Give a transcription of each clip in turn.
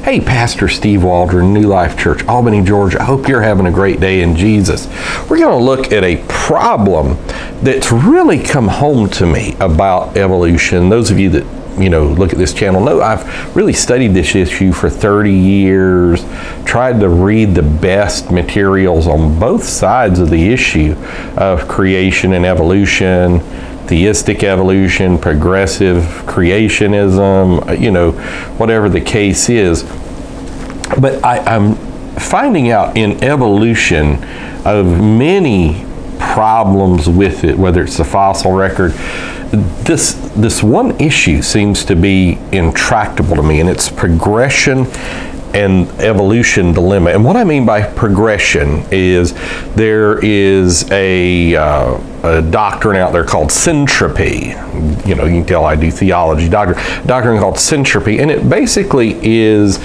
Hey, Pastor Steve Waldron, New Life Church, Albany, Georgia. I hope you're having a great day in Jesus. We're going to look at a problem that's really come home to me about evolution. Those of you that look at this channel know I've really studied this issue for 30 years, tried to read the best materials on both sides of the issue of creation and evolution, theistic evolution, progressive creationism, whatever the case is. But I'm finding out in evolution of many problems with it, whether it's the fossil record. This one issue seems to be intractable to me, and it's progression and evolution dilemma. And what I mean by progression is there is a doctrine out there called syntropy. You can tell I do theology. Doctrine called syntropy, and it basically is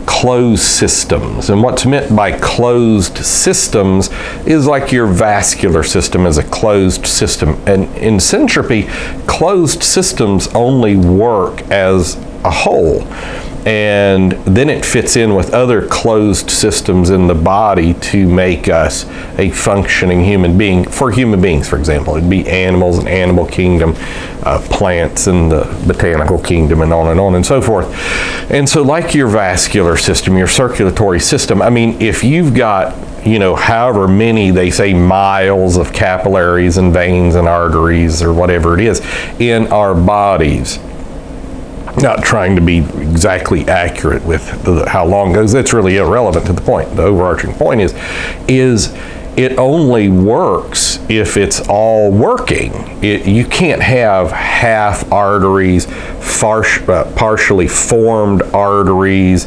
closed systems. And what's meant by closed systems is like your vascular system is a closed system. And in syntropy, closed systems only work as a whole. And then it fits in with other closed systems in the body to make us a functioning human being. For human beings, for example, it'd be animals and animal kingdom, plants and the botanical kingdom, and on and so forth. And so like your vascular system, your circulatory system, I mean, if you've got however many, they say, miles of capillaries and veins and arteries or whatever it is in our bodies, not trying to be exactly accurate with how long it goes. That's really irrelevant to the point. The overarching point is it only works if it's all working. You can't have half arteries, partially formed arteries,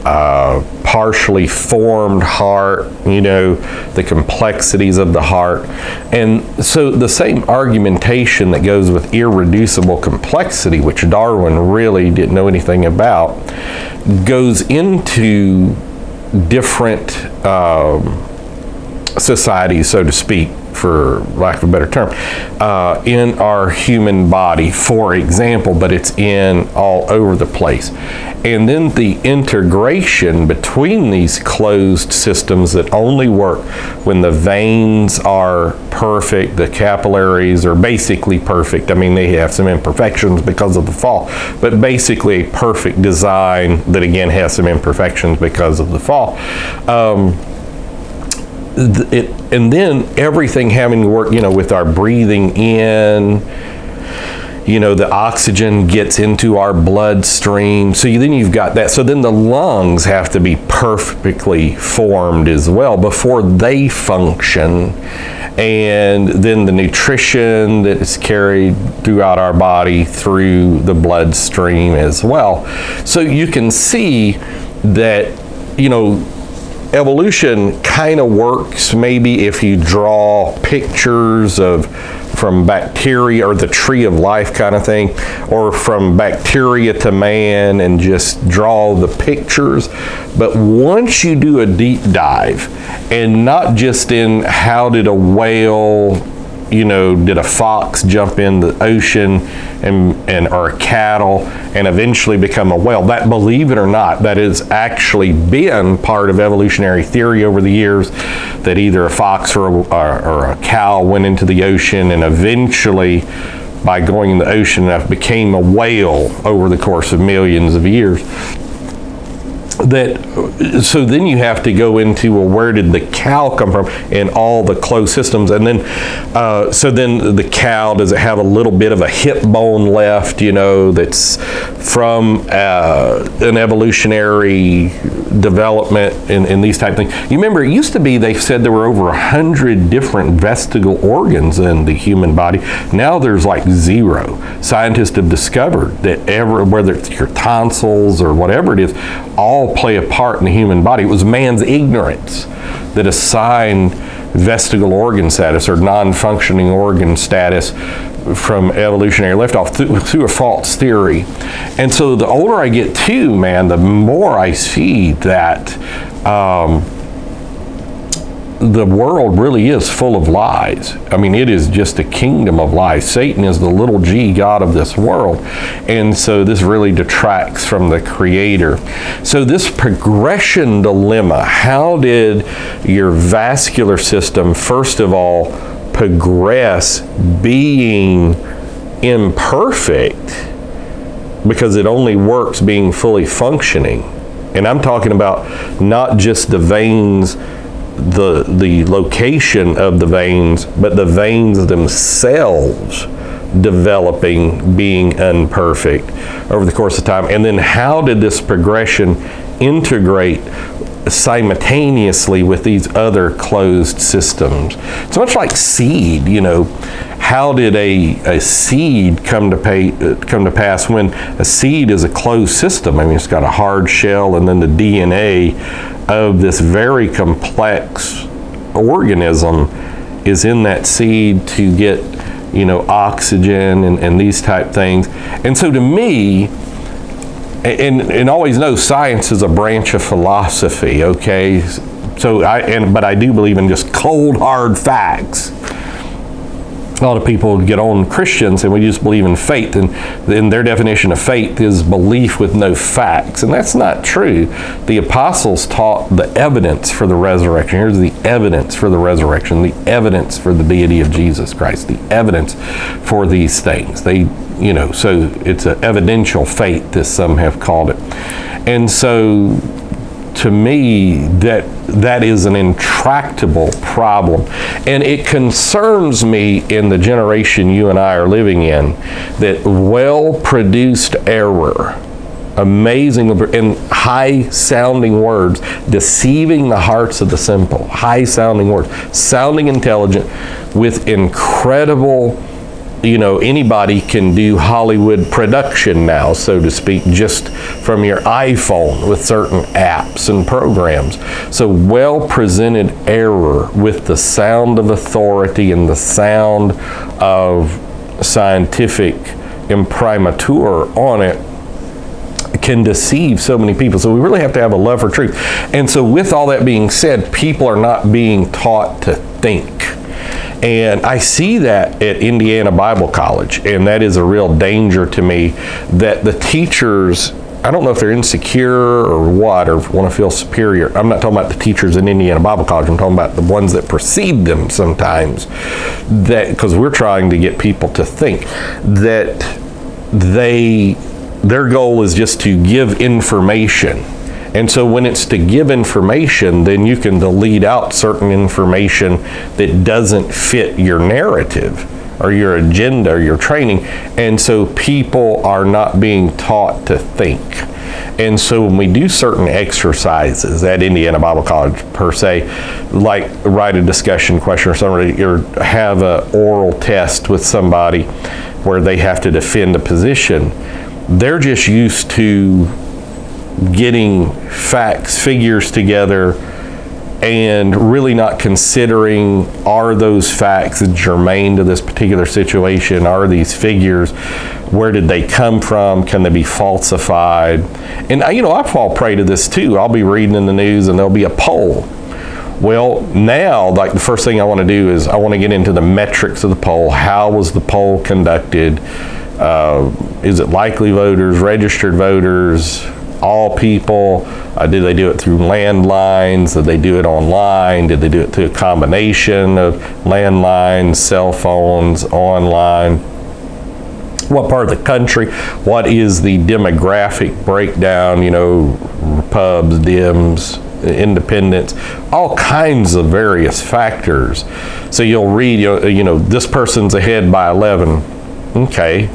partially formed heart, the complexities of the heart. And so the same argumentation that goes with irreducible complexity, which Darwin really didn't know anything about, goes into different societies, so to speak, for lack of a better term, in our human body, for example, but it's in all over the place. And then the integration between these closed systems that only work when the veins are perfect, the capillaries are basically perfect. I mean, they have some imperfections because of the fall, but basically a perfect design that again has some imperfections because of the fall. And then everything having to work, with our breathing in, the oxygen gets into our bloodstream. So then you've got that. So then the lungs have to be perfectly formed as well before they function. And then the nutrition that is carried throughout our body through the bloodstream as well. So you can see that, evolution kind of works maybe if you draw pictures from bacteria or the tree of life kind of thing, or from bacteria to man and just draw the pictures. But once you do a deep dive, and not just in how did a whale, did a fox jump in the ocean or a cattle and eventually become a whale? That, believe it or not, that has actually been part of evolutionary theory over the years, that either a fox or a cow went into the ocean and eventually, by going in the ocean enough, became a whale over the course of millions of years. So then you have to go into, well, where did the cow come from in all the closed systems? And then, so then the cow, does it have a little bit of a hip bone left, that's from an evolutionary development in these type of things? You remember, it used to be, they said there were over 100 different vestigial organs in the human body. Now there's like 0. Scientists have discovered that whether it's your tonsils or whatever it is, all play a part in the human body. It was man's ignorance that assigned vestigial organ status or non-functioning organ status from evolutionary liftoff through a false theory. And so the older I get too, man, the more I see that the world really is full of lies. I mean, it is just a kingdom of lies. Satan is the little g god of this world. And so this really detracts from the Creator. So this progression dilemma, how did your vascular system, first of all, progress being imperfect because it only works being fully functioning? And I'm talking about not just the veins, the location of the veins, but the veins themselves developing, being imperfect over the course of time. And then how did this progression integrate simultaneously with these other closed systems? It's much like seed, how did a seed come to pass when a seed is a closed system? I mean, it's got a hard shell, and then the DNA of this very complex organism is in that seed to get, oxygen and these type things. And so to me, and always know science is a branch of philosophy, okay? So but I do believe in just cold, hard facts. A lot of people get on Christians and we just believe in faith, and then their definition of faith is belief with no facts, and that's not true. The apostles taught the evidence for the resurrection. Here's the evidence for the resurrection, the evidence for the deity of Jesus Christ, the evidence for these things. So it's an evidential faith, as some have called it. And so to me, that is an intractable problem. And it concerns me in the generation you and I are living in, that well-produced error, amazing and high-sounding words, deceiving the hearts of the simple, high-sounding words, sounding intelligent with incredible, anybody can do Hollywood production now, so to speak, just from your iPhone with certain apps and programs. So well-presented error with the sound of authority and the sound of scientific imprimatur on it can deceive so many people. So we really have to have a love for truth. And so with all that being said, people are not being taught to think. And I see that at Indiana Bible College, and that is a real danger to me, that the teachers, I don't know if they're insecure or what, or want to feel superior. I'm not talking about the teachers in Indiana Bible College. I'm talking about the ones that precede them sometimes, that because we're trying to get people to think that their goal is just to give information. And so when it's to give information, then you can delete out certain information that doesn't fit your narrative or your agenda or your training. And so people are not being taught to think. And so when we do certain exercises at Indiana Bible College per se, like write a discussion question or something, or have an oral test with somebody where they have to defend a position, they're just used to getting facts, figures together, and really not considering, are those facts germane to this particular situation? Are these figures, where did they come from? Can they be falsified? And I fall prey to this too. I'll be reading in the news and there'll be a poll. Well, now, like the first thing I want to do is I want to get into the metrics of the poll. How was the poll conducted? Is it likely voters, registered voters, all people? Did they do it through landlines? Did they do it online? Did they do it through a combination of landlines, cell phones, online? What part of the country? What is the demographic breakdown? Pubs, Dems, independents, all kinds of various factors. So you'll read, this person's ahead by 11. Okay.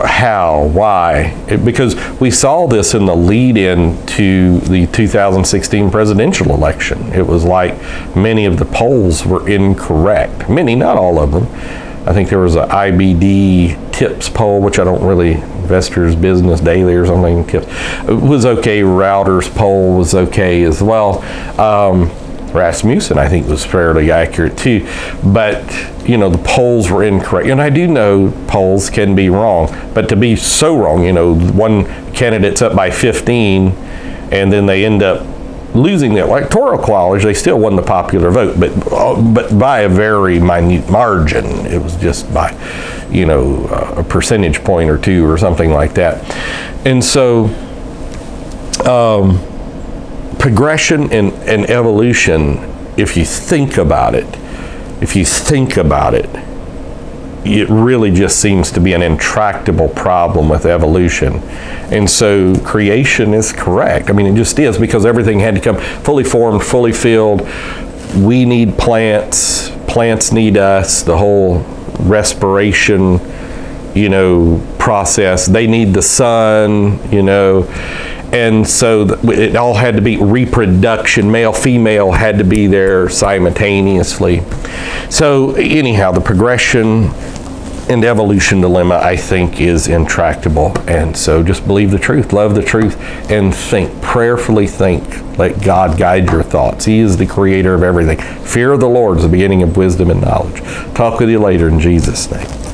How? Why? Because we saw this in the lead-in to the 2016 presidential election. It was like many of the polls were incorrect. Many, not all of them. I think there was an IBD tips poll, which I don't really, Investors Business Daily or something, tips. It was okay. Reuters poll was okay as well. Rasmussen, I think, was fairly accurate too. But, the polls were incorrect. And I do know polls can be wrong, but to be so wrong, one candidate's up by 15 and then they end up losing the electoral college, they still won the popular vote, but by a very minute margin. It was just by, a percentage point or two or something like that. And so progression and evolution, if you think about it, it really just seems to be an intractable problem with evolution. And so creation is correct. I mean, it just is, because everything had to come fully formed, fully filled. We need plants. Plants need us. The whole respiration, process. They need the sun, And so it all had to be reproduction. Male, female had to be there simultaneously. So anyhow, the progression and evolution dilemma, I think, is intractable. And so just believe the truth, love the truth, and think, prayerfully think. Let God guide your thoughts. He is the creator of everything. Fear of the Lord is the beginning of wisdom and knowledge. Talk with you later in Jesus' name.